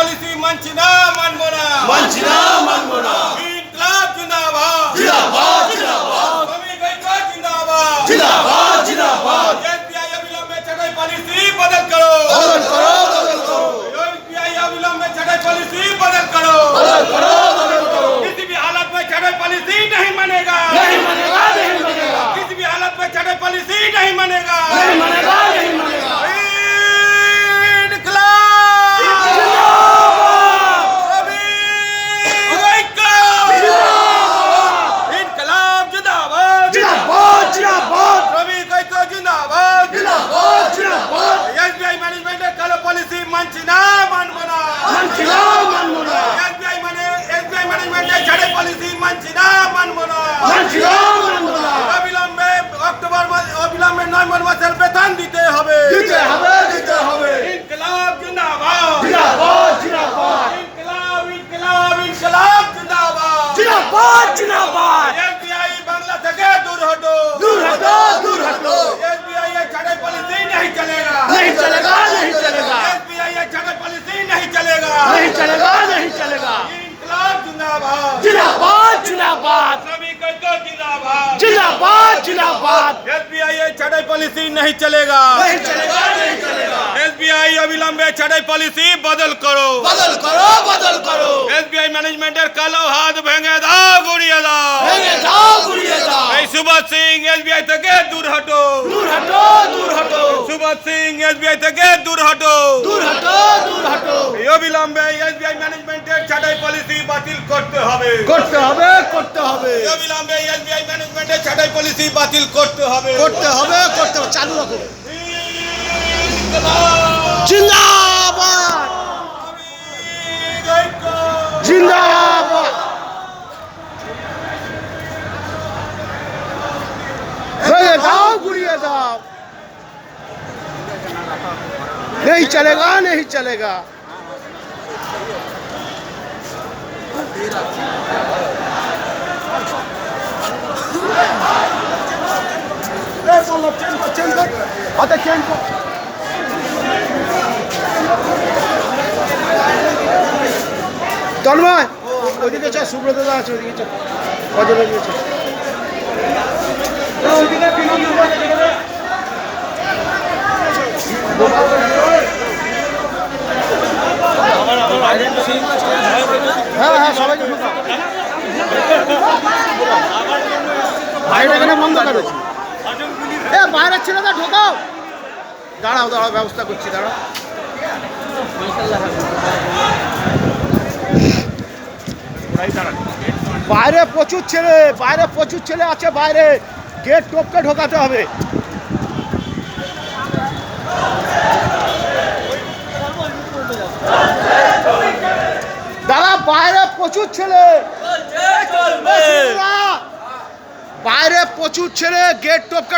Policy মানছি না, মানবো না, মানছি না, মানবো না। ইনকলাব জিন্দাবাদ, জিন্দাবাদ, জিন্দাবাদ, শ্রমিক ঐক্য জিন্দাবাদ, জিন্দাবাদ, জিন্দাবাদ। এসবিআই অবিলম্বে ছাঁটাই পলিসি বদল করো, বদল করো, বদল করো, एसबीआई अविलंब छटाई पॉलिसी बदल करो, बदल करो, बदल करो। किसी भी हालत में छटाई पॉलिसी नहीं मानेगा, नहीं मानेगा, नहीं मानेगा, किसी भी हालत में छटाई पॉलिसी नहीं मानेगा, नहीं मानेगा, नहीं मानेगा। इनकलाब जिंदाबाद, श्रमिक ঐক্য इनकलाब जिंदाबाद, जिंदाबाद, जिंदाबाद, श्रमिक ঐক্য जिंदाबाद, जिंदाबाद, जिंदाबाद। एसबीआई मैनेजमेंट कालो पॉलिसी मानছি না, মানবো না, मानছি ना, मानबो ना, एसबीआई मैनेजमेंट छटाई पॉलिसी मानছি না, মানবো না, मानছি ना, मानबो ना। অবিলম্বে অবিলম্বে 9 মাসের বেতন দিতে হবে, দিতে হবে, দিতে হবে। ইনকলাব জিন্দাবাদ, জিন্দাবাদ, জিন্দাবাদ, ইনকলাব ইনকলাব ইনকলাব জিন্দাবাদ, জিন্দাবাদ, জিন্দাবাদ। এসবিআই বাংলা থেকে দূর হটো, दूर हटो, दूर हटो। एसबीआई ये छटाई पॉलिसी नहीं चलेगा, नहीं चलेगा, नहीं चलेगा, एसबीआई ये छटाई पॉलिसी नहीं चलेगा, नहीं चलेगा, नहीं चलेगा। इनकलाब जिंदाबाद, जिंदाबाद, जिंदाबाद, श्रमिक ঐক্য जिंदाबाद, जिंदाबाद, जिंदाबाद। एसबीआई ये छटाई पॉलिसी नहीं चलेगा, नहीं चलेगा, नहीं चलेगा। एसबीआई अविलंबे छटाई पॉलिसी बदल करो, बदल करो, बदल करो। एसबीआई मैनेजमेंटेर কালো হাত ভেঙে দাও, গুড়িয়ে দাও, ভেঙে দাও, গুড়িয়ে দাও। এই সুভাষ সিং এসবিআই থেকে দূর হটো, दूर हटो, दूर हटो, সুভাষ সিং এসবিআই থেকে দূর হটো, दूर हटो, दूर हटो। এই অবিলম্বে এসবিআই ম্যানেজমেন্টের ছাঁটাই পলিসি বাতিল করতে হবে, করতে হবে, করতে হবে, এই অবিলম্বে এসবিআই ম্যানেজমেন্টের ছাঁটাই পলিসি বাতিল করতে হবে, করতে হবে, করতে হবে। চালু রাখো। ইনকলাব জিন্দাবাদ, শ্রমিক ঐক্য জিন্দাবাদ। ভেঙে দাও, গুড়িয়ে দাও। नहीं चलेगा, नहीं चलेगा। তন্ময় ওইদিকে চল, সুব্রত দা আছে ওইদিকে চল, কজন ওইদিকে চল। হ্যাঁ হ্যাঁ, সবাইকে ঢোকাও। বাইরে এখানে বন্ধ করেছি। এ বাইরের ছেলেটা ঢোকাও। দাঁড়াও, দাঁড়াও, ব্যবস্থা করছি, দাঁড়াও। বাইরে প্রচুর ছেলে আছে বাইরে, গেট টপকে ঢোকাতে হবে। দাদা বাইরে প্রচুর ছেলে, বাইরে প্রচুর ছেলে, গেট টপকে